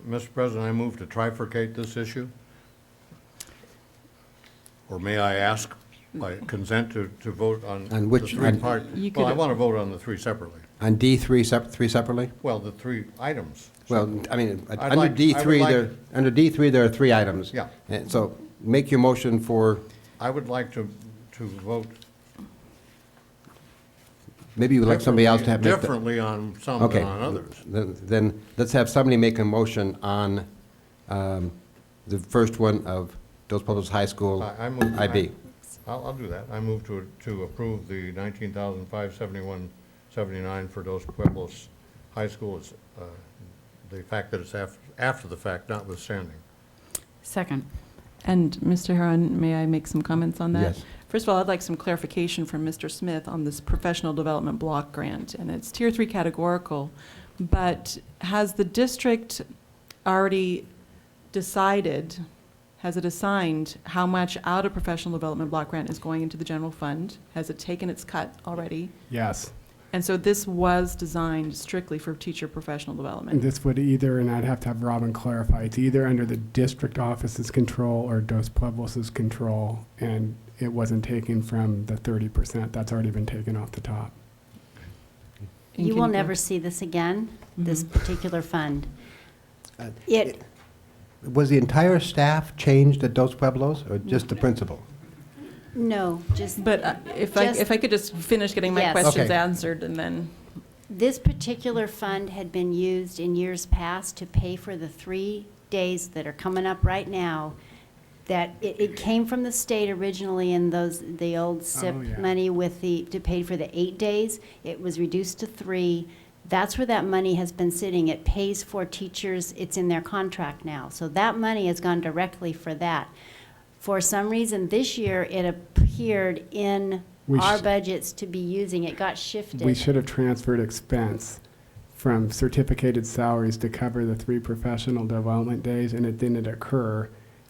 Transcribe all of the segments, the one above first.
Mr. President, I move to trifurcate this issue. Or may I ask by consent to vote on On the which- three on- part? You Well, I could- want to vote on the three separately. On D3, three separately? Well, the three items. Well, I mean, I'd under like- I would D3, like- under D3, there are three items. Yeah. And so make your motion for, I would like to vote maybe you would like somebody else to have. make the- differently on some Okay. than on others. Then let's have somebody make a motion on the first one of Dos Pueblos High School I move- IB. I'll do that. I move to approve the 19,571.79 for Dos Pueblos High School. It's, the fact that it's after the fact notwithstanding. Second. And Mr. Heron, may I make some comments on that? Yes. First of all, I'd like some clarification from Mr. Smith on this professional development block grant. And it's Tier 3 categorical, but has the district already decided, has it assigned how much out of professional development block grant is going into the general fund? Has it taken its cut already? Yes. And so this was designed strictly for teacher professional development. This would either, and I'd have to have Robin clarify, it's either under the district office's control or Dos Pueblos' control, and it wasn't taken from the 30%. That's already been taken off the top. And You can will never see this again, this Mhm. particular fund. Uh, It, Was the entire staff changed at Dos Pueblos or just the principal? no, just, But if I could just finish getting my Yes. questions Okay. answered and then, this particular fund had been used in years past to pay for the 3 days that are coming up right now. That it came from the state originally in the old SIP yeah. money to pay for the 8 days. It was reduced to 3. That's where that money has been sitting. It pays for teachers. It's in their contract now. So that money has gone directly for that. For some reason, this year, it appeared in We our sh- budgets to be using. It got shifted. We should have transferred expense from certificated salaries to cover the 3 professional development days, and it didn't occur.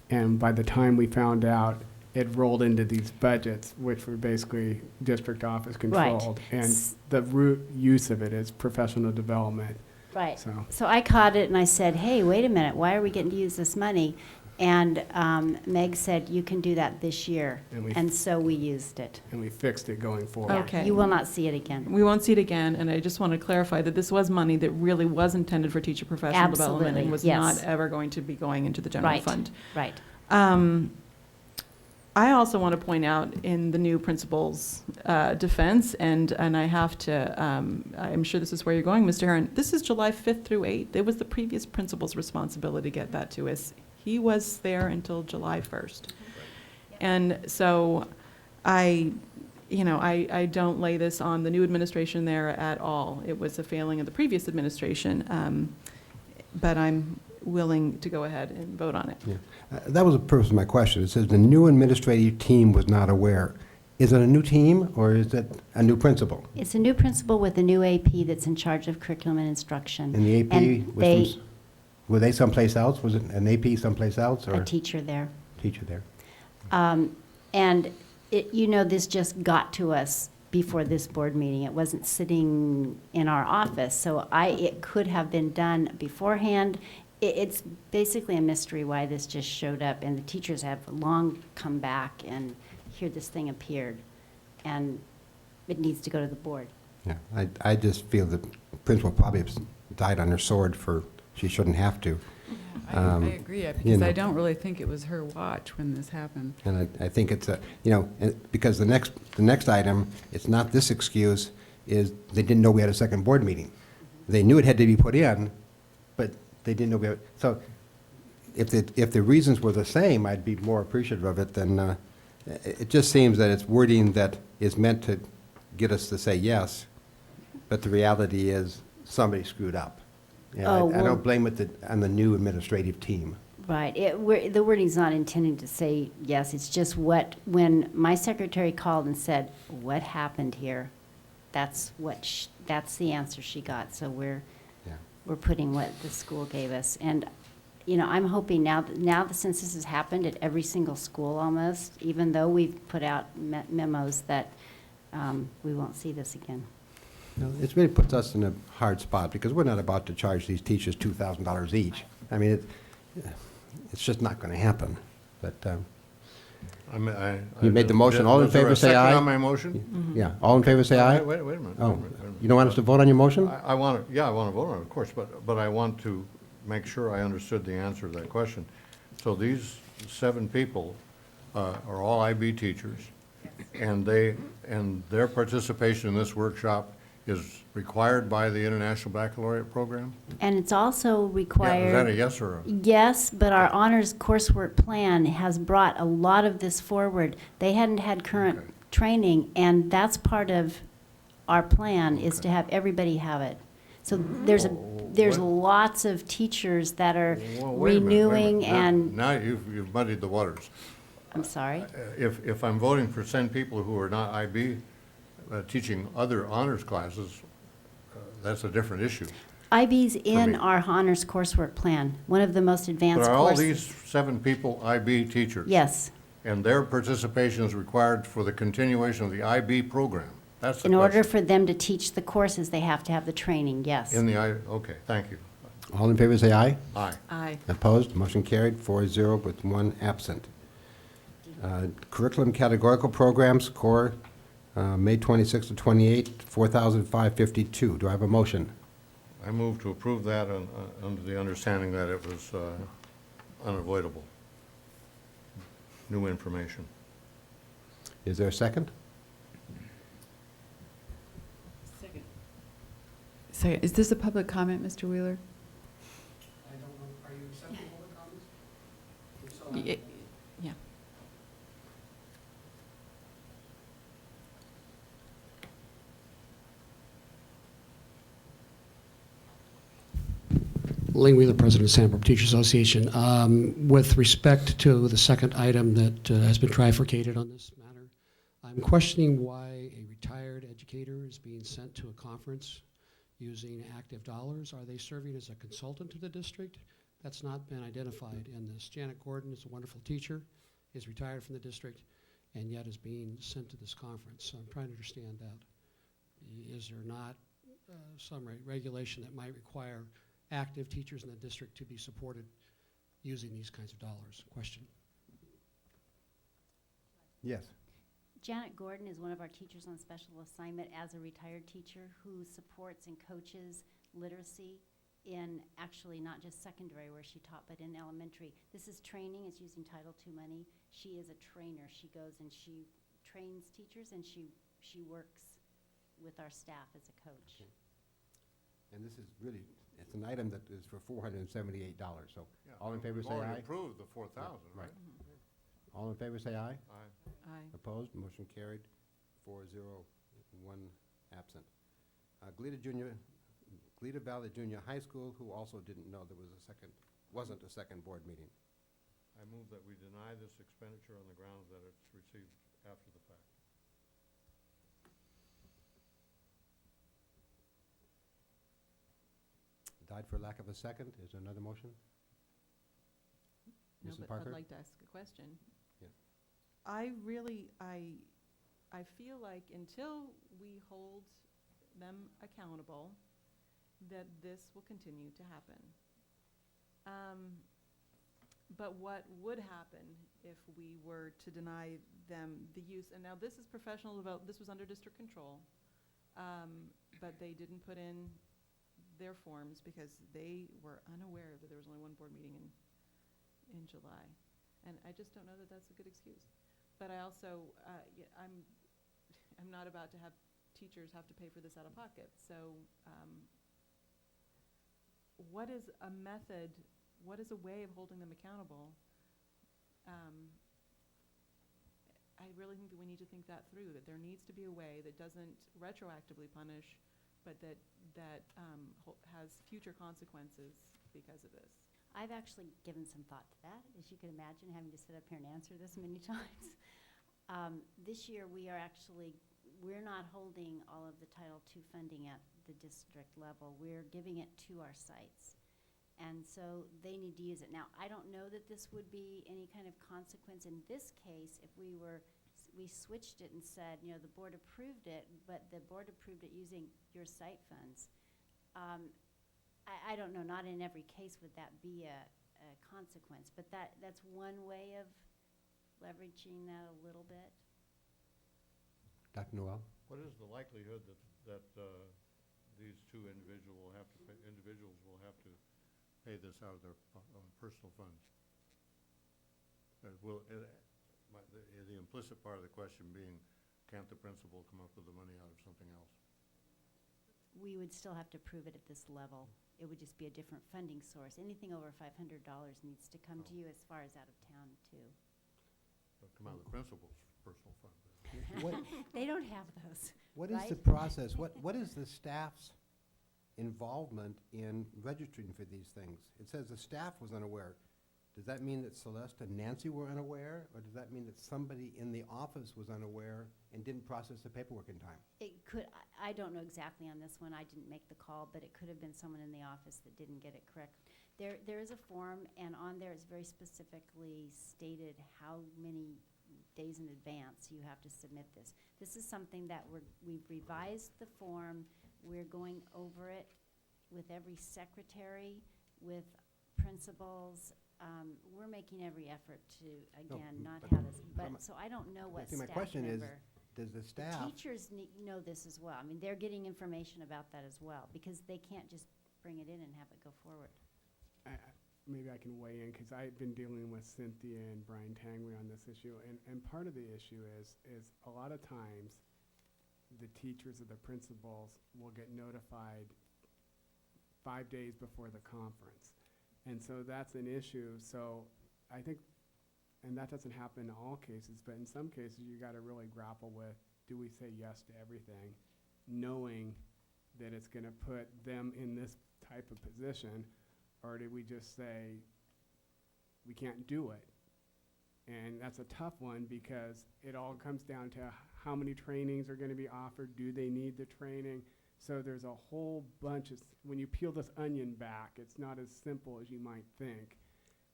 And by the time we found out, it rolled into these budgets, which were basically district office controlled. And the root use of it is professional development. Right. So- So I caught it and I said, hey, wait a minute, why are we getting to use this money? And Meg said, you can do that this year. And And so we used it. And we fixed it going forward. Yeah, Okay. You will not see it again. we won't see it again, and I just want to clarify that this was money that really was intended for teacher professional development Absolutely, and was yes. not ever going to be going into the general Right. fund. Right. I also want to point out in the new principal's defense, and I have to, I'm sure this is where you're going, Mr. Heron, this is July 5th through 8th. It was the previous principal's responsibility to get that to us. He was there until July 1st. And so I don't lay this on the new administration there at all. It was a failing of the previous administration, but I'm willing to go ahead and vote on it. Yeah. That was the purpose of my question. It says the new administrative team was not aware. Is it a new team or is it a new principal? It's a new principal with a new AP that's in charge of curriculum and instruction. And the AP, And was were they someplace else? Was it an AP someplace else or a teacher there. teacher there? And this just got to us before this board meeting. It wasn't sitting in our office, so it could have been done beforehand. It's basically a mystery why this just showed up, and the teachers have long come back and here this thing appeared, and it needs to go to the board. Yeah, I just feel the principal probably has died on her sword she shouldn't have to. I agree, you because know. I don't really think it was her watch when this happened. And I think it's because the next item, it's not this excuse, is they didn't know we had a second board meeting. They knew it had to be put in, but they didn't know we had, so if the reasons were the same, I'd be more appreciative of it than, it just seems that it's wording that is meant to get us to say yes, but the reality is somebody screwed up. And Oh, I well- don't blame it on the new administrative team. Right. The wording's not intended to say yes. It's just when my secretary called and said, what happened here? That's that's the answer she got. So we're putting what the school gave us. And, I'm hoping now that since this has happened at every single school almost, even though we've put out memos that we won't see this again. No, it really puts us in a hard spot because we're not about to charge these teachers $2,000 each. I mean, it's just not going to happen. But, You made the motion. All in favor, say aye. Is there a second on my motion? yeah, all in favor, say aye. Wait a minute. Wait a minute, Oh, wait a minute. you don't want us to vote on your motion? I want to, yeah, I want to vote on it, of course, but I want to make sure I understood the answer to that question. So these 7 people are all IB teachers, and their participation in this workshop is required by the International Baccalaureate Program? And it's also Yeah, required. is that a yes or a? Yes, but our honors coursework plan has brought a lot of this forward. They hadn't had current Okay. training, and that's part of our plan, is to Okay. have everybody have it. So there's what? lots of teachers that are Well, wait a minute, wait a renewing minute. and, Now you've muddied the waters. I'm sorry. If I'm voting for 10 people who are not IB, teaching other honors classes, that's a different issue. IB's in me. our honors coursework plan, one of the most But advanced are all courses. these 7 people IB teachers? Yes. And their participation is required for the continuation of the IB program? That's the In order question. for them to teach the courses, they have to have the training, yes. In the okay, thank you. All in favor, say aye. Aye. Aye. Opposed? Motion carried, 4-0 with 1 absent. Curriculum categorical programs, core, May 26 to 28, 4,552. Do I have a motion? I move to approve that under the understanding that it was unavoidable. New information. Is there a second? So is this a public comment, Mr. Wheeler? I don't know, are you accepting public comments? Yeah. Ling Wheeler, President of Sandbrook Teachers Association. With respect to the second item that has been trifurcated on this matter, I'm questioning why a retired educator is being sent to a conference using active dollars. Are they serving as a consultant to the district? That's not been identified in this. Janet Gordon is a wonderful teacher, is retired from the district, and yet is being sent to this conference. So I'm trying to understand that. Is there not some regulation that might require active teachers in the district to be supported using these kinds of dollars? Question. Yes. Janet Gordon is one of our teachers on special assignment as a retired teacher who supports and coaches literacy in actually not just secondary where she taught, but in elementary. This is training, it's using Title II money. She is a trainer. She goes and she trains teachers and she works with our staff as a coach. Okay. And this is really, it's an item that is for $478, so all in favor say We've already aye. approved the 4,000, right? All in favor say aye. Aye. Aye. Opposed? Motion carried, 4-0, 1 absent. Glida Valley Junior High School, who also didn't know there was wasn't a second board meeting. I move that we deny this expenditure on the grounds that it's received after the fact. Died for lack of a second. Is there another motion? No, Mrs. but Parker? I'd like to ask a question. Yeah. I really, I feel like until we hold them accountable, that this will continue to happen. But what would happen if we were to deny them the use, and now this is professional development, this was under district control, but they didn't put in their forms because they were unaware that there was only one board meeting in July. And I just don't know that that's a good excuse. But I also, I'm not about to have teachers have to pay for this out of pocket. So what is a method, what is a way of holding them accountable? I really think that we need to think that through, that there needs to be a way that doesn't retroactively punish, but that has future consequences because of this. I've actually given some thought to that, as you can imagine, having to sit up here and answer this many times. This year, we're not holding all of the Title II funding at the district level. We're giving it to our sites. And so they need to use it. Now, I don't know that this would be any kind of consequence in this case if we switched it and said, the board approved it, but the board approved it using your site funds. I don't know, not in every case would that be a consequence, but that's one way of leveraging that a little bit. Dr. Noel? What is the likelihood that these two individuals will have to pay this out of their personal funds? The implicit part of the question being, can't the principal come up with the money out of something else? We would still have to prove it at this level. It would just be a different funding source. Anything over $500 needs to come to you as far as out of town, too. It'll come out of the principal's personal fund. What, They don't have those, what is the right? process? What is the staff's involvement in registering for these things? It says the staff was unaware. Does that mean that Celeste and Nancy were unaware, or does that mean that somebody in the office was unaware and didn't process the paperwork in time? It could, I don't know exactly on this one. I didn't make the call, but it could have been someone in the office that didn't get it correct. There is a form, and on there is very specifically stated how many days in advance you have to submit this. This is something that we've revised the form. We're going over it with every secretary, with principals. We're making every effort to, again, not but- have this, but but, so I don't know what I think my staff question is, member. does the The staff, teachers know this as well. I mean, they're getting information about that as well, because they can't just bring it in and have it go forward. Maybe I can weigh in, because I've been dealing with Cynthia and Brian Tangway on this issue, and part of the issue is a lot of times the teachers or the principals will get notified 5 days before the conference. And so that's an issue. So I think, and that doesn't happen in all cases, but in some cases you got to really grapple with, do we say yes to everything, knowing that it's going to put them in this type of position, or do we just say we can't do it? And that's a tough one, because it all comes down to how many trainings are going to be offered, do they need the training? So there's a whole bunch of, when you peel this onion back, it's not as simple as you might think.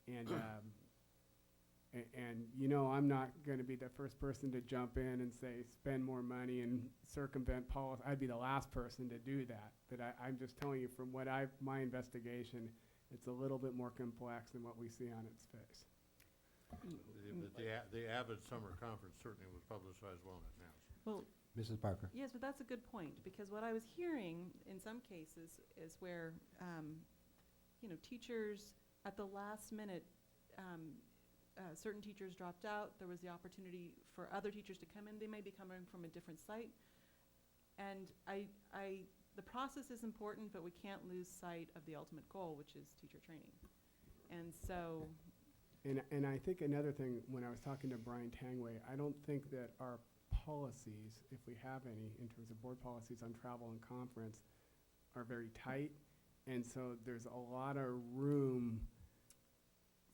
And, and you know, I'm not going to be the first person to jump in and say, spend more money and circumvent policy. I'd be the last person to do that. But I'm just telling you from what my investigation, it's a little bit more complex than what we see on its face. The Avid Summer Conference certainly was publicized well in advance. Well, Mrs. Parker? yes, but that's a good point, because what I was hearing in some cases is where, teachers at the last minute, certain teachers dropped out. There was the opportunity for other teachers to come in. They may be coming from a different site. And the process is important, but we can't lose sight of the ultimate goal, which is teacher training. And so, And I think another thing, when I was talking to Brian Tangway, I don't think that our policies, if we have any, in terms of board policies on travel and conference, are very tight. And so there's a lot of room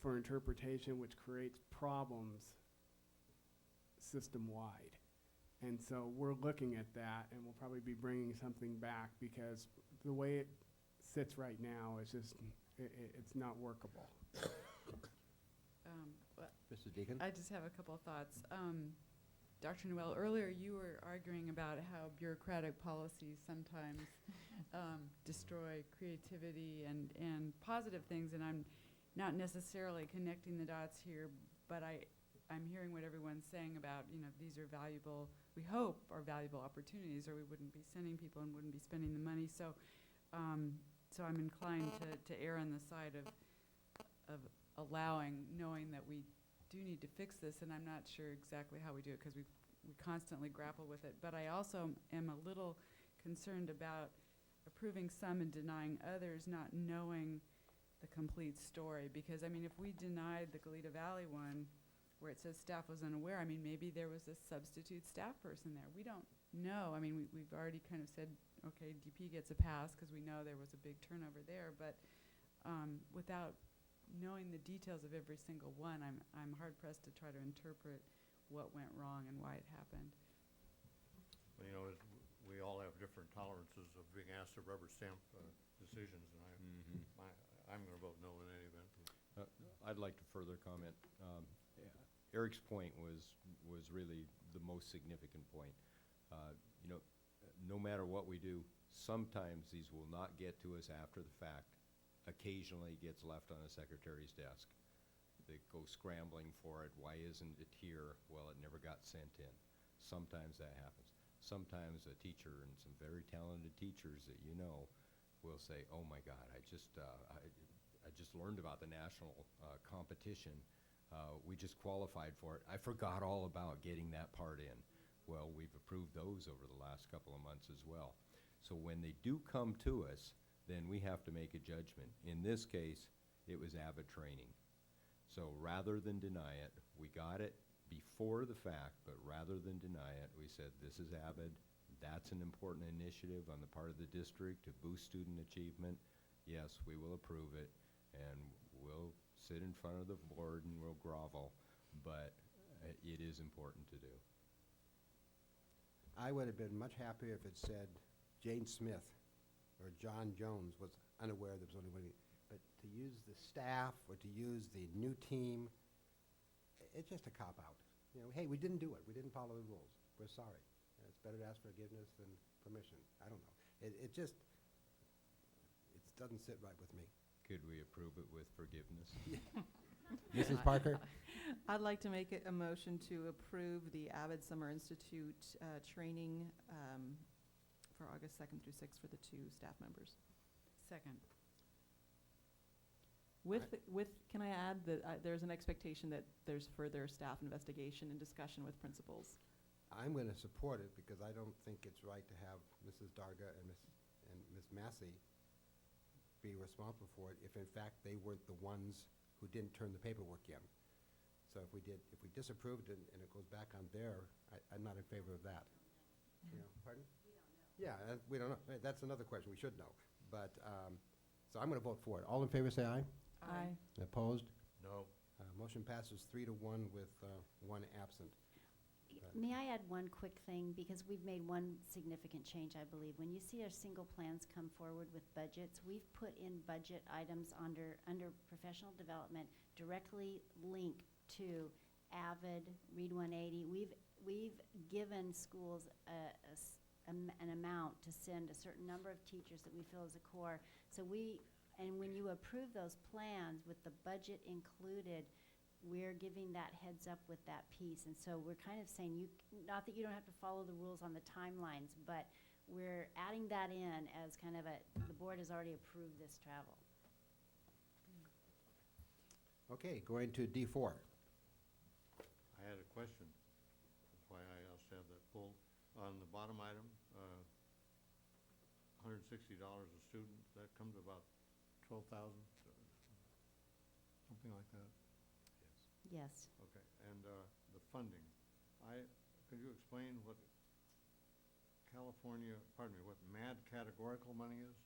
for interpretation, which creates problems system-wide. And so we're looking at that, and we'll probably be bringing something back, because the way it sits right now is just, it's not workable. Well, Mr. Deacon? I just have a couple of thoughts. Dr. Noel, earlier you were arguing about how bureaucratic policies sometimes destroy creativity and positive things, and I'm not necessarily connecting the dots here, but I'm hearing what everyone's saying about, these are valuable, we hope are valuable opportunities, or we wouldn't be sending people and wouldn't be spending the money. So so I'm inclined to err on the side of allowing, knowing that we do need to fix this, and I'm not sure exactly how we do it, because we constantly grapple with it. But I also am a little concerned about approving some and denying others, not knowing the complete story. Because, if we denied the Goleta Valley one, where it says staff was unaware, maybe there was a substitute staff person there. We don't know. We've already kind of said, okay, DP gets a pass because we know there was a big turnover there, but without knowing the details of every single one, I'm hard pressed to try to interpret what went wrong and why it happened. Well, we all have different tolerances of being asked to rubber stamp decisions, and I'm going to vote no in any event. I'd like to further comment. Eric's point was really the most significant point. No matter what we do, Sometimes these will not get to us after the fact. Occasionally it gets left on the secretary's desk. They go scrambling for it. Why isn't it here? Well, it never got sent in. Sometimes that happens. Sometimes a teacher, and some very talented teachers that you know, will say, oh my God, I just learned about the national competition. We just qualified for it. I forgot all about getting that part in. Well, we've approved those over the last couple of months as well. So when they do come to us, then we have to make a judgment. In this case, it was Avid training. So rather than deny it, we got it before the fact, but rather than deny it, we said, this is Avid. That's an important initiative on the part of the district to boost student achievement. Yes, we will approve it, and we'll sit in front of the board and we'll grovel, but it is important to do. I would have been much happier if it said Jane Smith or John Jones was unaware there was only one. But to use the staff or to use the new team, it's just a cop-out. You know, hey, we didn't do it. We didn't follow the rules. We're sorry. It's better to ask forgiveness than permission. I don't know. It just, it doesn't sit right with me. Could we approve it with forgiveness? Mrs. Parker? I'd like to make a motion to approve the Avid Summer Institute training for August 2nd through 6th for the 2 staff members. Second. Can I add that there's an expectation that there's further staff investigation and discussion with principals? I'm going to support it because I don't think it's right to have Mrs. Darga and Ms. Massey be responsible for it if in fact they weren't the ones who didn't turn the paperwork in. So if we disapproved it and it goes back on there, I'm not in favor of that. You know, pardon? We don't know. Yeah, we don't know. That's another question. We should know. But, so I'm going to vote for it. All in favor say aye. Aye. Opposed? No. Motion passes 3-1 with 1 absent. May I add one quick thing, because we've made one significant change, I believe. When you see our single plans come forward with budgets, we've put in budget items under professional development directly linked to Avid, Read 180. We've given schools an amount to send a certain number of teachers that we feel is a core. And when you approve those plans with the budget included, we're giving that heads up with that piece. And so we're kind of saying, not that you don't have to follow the rules on the timelines, but we're adding that in as kind of the board has already approved this travel. Okay, going to D4. I had a question. That's why I asked to have that pulled. On the bottom item, $160 a student, that comes to about 12,000, something like that. Yes. Okay, and the funding. Could you explain what what MAD categorical money is?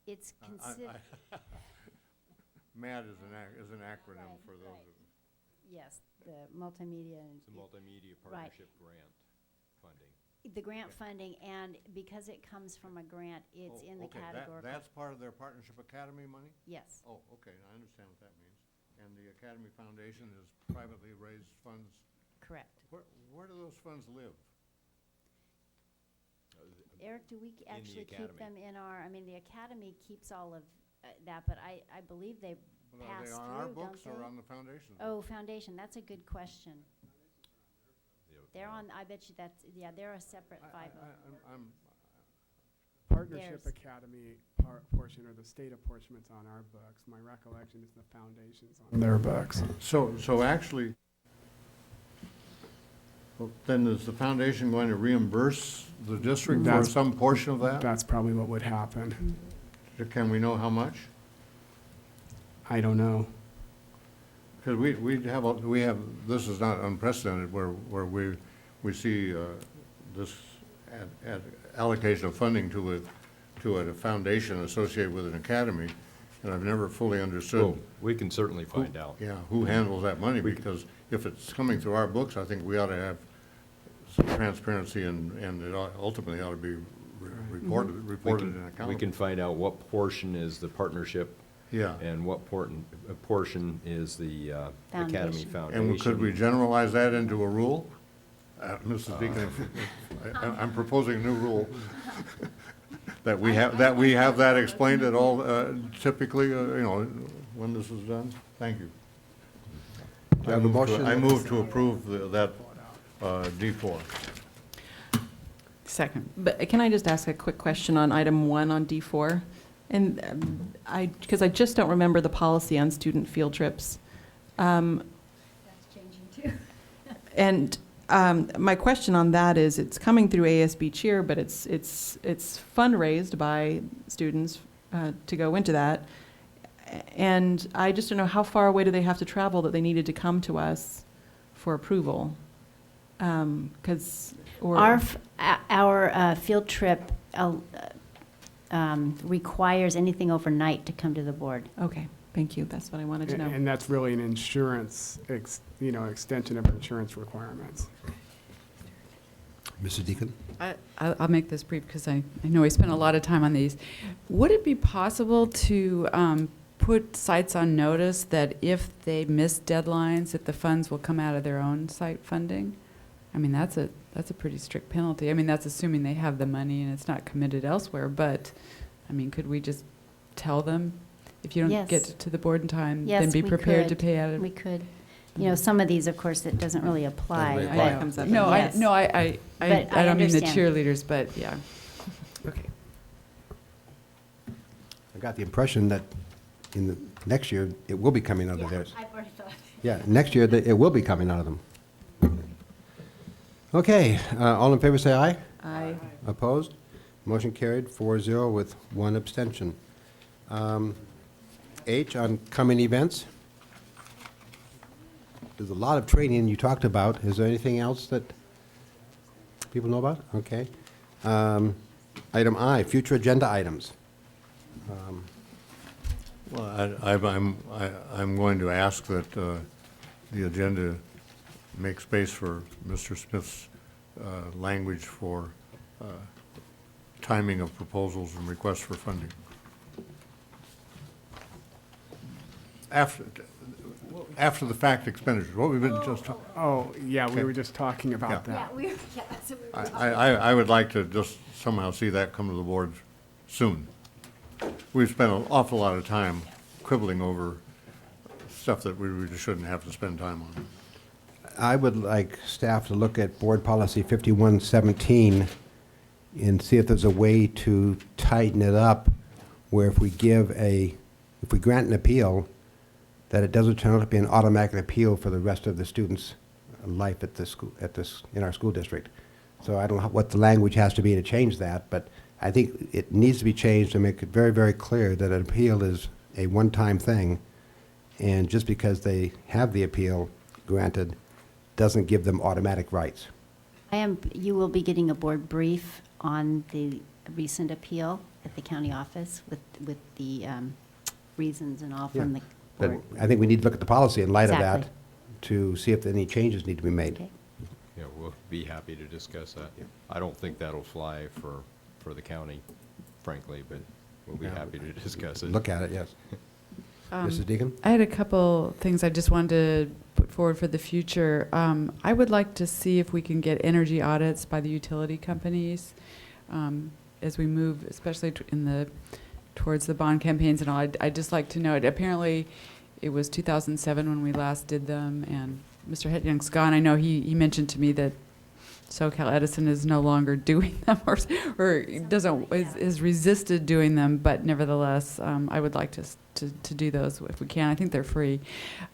It's considered, MAD is an acronym Right, for those. right. Yes, the multimedia and. It's a multimedia partnership grant funding. The grant funding, and because it comes from a grant, it's in the categorical. That's part of their Partnership Academy money? Yes. Oh, okay, I understand what that means. And the Academy Foundation is privately raised funds. Correct. Where do those funds live? Eric, do we actually keep academy. them in our, the academy keeps all of that, but I believe they But pass are through, they on our don't books or they? on the foundation? Oh, foundation, that's a good question. Yeah, They're on, I bet you they're a separate I- 50. I'm, Partnership Theirs. Academy portion or the state apportionment's on our books. My recollection is the foundation's on their books. so actually, well, then is the foundation going to reimburse the district for That's- some portion of that? That's probably what would happen. Can we know how much? I don't know. Because we have, this is not unprecedented where we see this allocation of funding to a foundation associated with an academy, and I've never fully understood. Well, we can certainly find out. Yeah, who handles that money, because if it's coming through our books, I think we ought to have some transparency and it ultimately ought to be reported and accountable. We can find out what portion is the partnership Yeah. and what portion is the Academy Foundation. Foundation. And could we generalize that into a rule? Mrs. Deacon, I'm proposing a new rule. that we have that explained at all, typically, when this is done? Thank you. Do you have a motion? I move to approve that D4. Second. But can I just ask a quick question on item 1 on D4? And because I just don't remember the policy on student field trips. That's changing too. And my question on that is, it's coming through ASB Cheer, but it's fundraised by students to go into that. And I just don't know, how far away do they have to travel that they needed to come to us for approval? Our field trip requires anything overnight to come to the board. Okay, thank you, that's what I wanted to know. And that's really an insurance, extension of insurance requirements. Mrs. Deacon? I'll make this brief because I know we spent a lot of time on these. Would it be possible to put sites on notice that if they miss deadlines, that the funds will come out of their own site funding? I mean, that's a pretty strict penalty. I mean, that's assuming they have the money and it's not committed elsewhere. But, I mean, could we just tell them, if you don't Yes. get to the board in time, Yes, then be we prepared to could. pay out of? We could. Some of these, of course, it doesn't really apply. Doesn't really but- apply. Comes up No, Yes. I But I don't mean the understand. cheerleaders, but yeah. Okay. I got the impression that in the next year, it will be coming out of theirs. I've already thought. Yeah, next year, it will be coming out of them. Okay, all in favor, say aye. I Opposed? Motion carried 4-0 with 1 abstention. H, on coming events. There's a lot of training you talked about. Is there anything else that people know about? Okay. Item I, future agenda items. Well, I'm going to ask that the agenda make space for Mr. Smith's language for timing of proposals and requests for funding. After the fact expenditures, what we've been just talking. Oh, yeah, we Okay. were just talking about Yeah. that. That's what we were I would like to just somehow see that come to the board soon. We've spent an awful lot of time quibbling over stuff that we really shouldn't have to spend time on. I would like staff to look at Board Policy 5117 and see if there's a way to tighten it up where if we grant an appeal, that it doesn't turn out to be an automatic appeal for the rest of the students' life at in our school district. So I don't know what the language has to be to change that, but I think it needs to be changed to make it very, very clear that an appeal is a one-time thing, and just because they have the appeal granted doesn't give them automatic rights. You will be getting a board brief on the recent appeal at the county office with the reasons and all from Yeah. the But board. I think we need to look at the policy in light of that Exactly. to see if any changes need to be made. Okay. Yeah, we'll be happy to discuss that. I don't think that'll fly for the county, frankly, but we'll be Yeah. happy to discuss it. Look at it, yes. Mrs. Deacon? I had a couple things I just wanted to put forward for the future. I would like to see if we can get energy audits by the utility companies as we move, especially towards the bond campaigns and all. I'd just like to know it. Apparently, it was 2007 when we last did them, and Mr. Hetyoung's gone. I know he mentioned to me that SoCal Edison is no longer doing them or has resisted doing them, but nevertheless, I would like to do those if we can. I think they're free.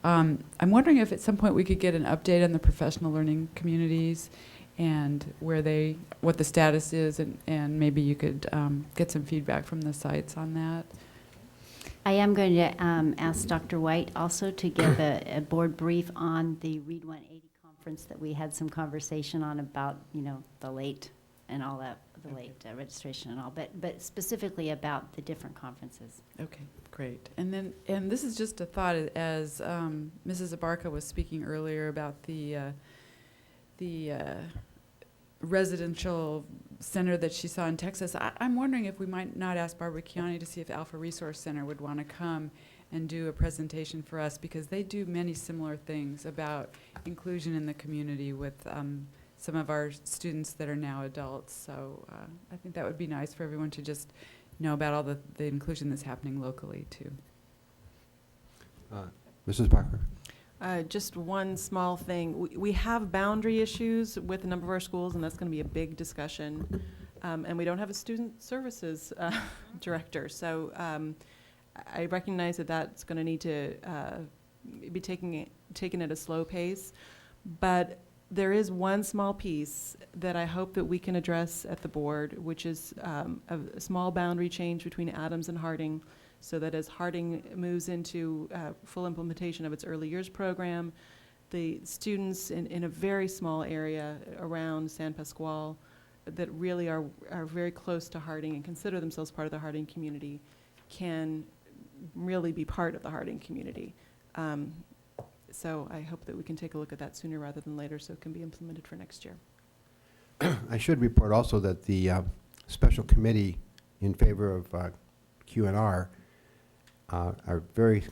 I'm wondering if at some point we could get an update on the professional learning communities and what the status is, and maybe you could get some feedback from the sites on that. I am going to ask Dr. White also to give a board brief on the Read 180 conference that we had some conversation on about, the late and all that, the late registration and all, but specifically about the different conferences. Okay, great. And this is just a thought, as Mrs. Abarca was speaking earlier about the residential center that she saw in Texas. I'm wondering if we might not ask Barbara Chiani to see if Alpha Resource Center would want to come and do a presentation for us, because they do many similar things about inclusion in the community with some of our students that are now adults. So I think that would be nice for everyone to just know about all the inclusion that's happening locally too. Mrs. Parker? Just one small thing. We have boundary issues with a number of our schools, and that's going to be a big discussion. And we don't have a student services director. So I recognize that that's going to need to be taken at a slow pace. But there is one small piece that I hope that we can address at the board, which is a small boundary change between Adams and Harding, so that as Harding moves into full implementation of its early years program, the students in a very small area around San Pasqual that really are very close to Harding and consider themselves part of the Harding community can really be part of the Harding community. So I hope that we can take a look at that sooner rather than later so it can be implemented for next year. I should report also that the special committee in favor of Q&R are very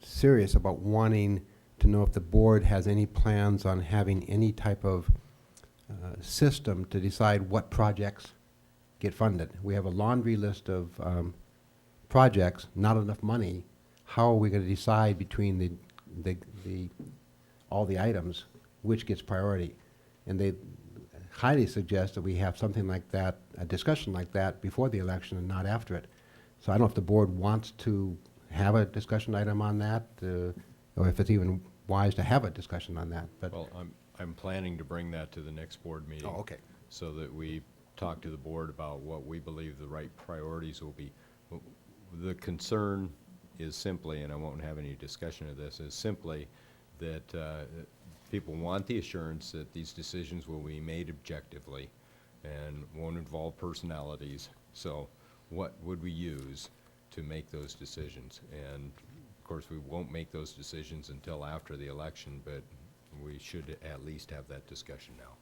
serious about wanting to know if the board has any plans on having any type of system to decide what projects get funded. We have a laundry list of projects, not enough money. How are we going to decide between all the items which gets priority? And they highly suggest that we have something like that, a discussion like that before the election and not after it. So I don't know if the board wants to have a discussion item on that, or if it's even wise to have a discussion on that. But Well, I'm planning to bring that to the next board meeting. oh, okay. So that we talk to the board about what we believe the right priorities will be. The concern is simply, and I won't have any discussion of this, is simply that people want the assurance that these decisions will be made objectively and won't involve personalities. So what would we use to make those decisions? And of course, we won't make those decisions until after the election, but we should at least have that discussion now.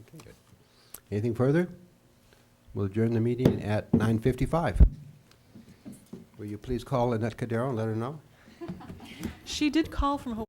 Okay. Good. Anything further? We'll adjourn the meeting at 9:55. Will you please call Annette Cadero and let her know? She did call from Hawaii.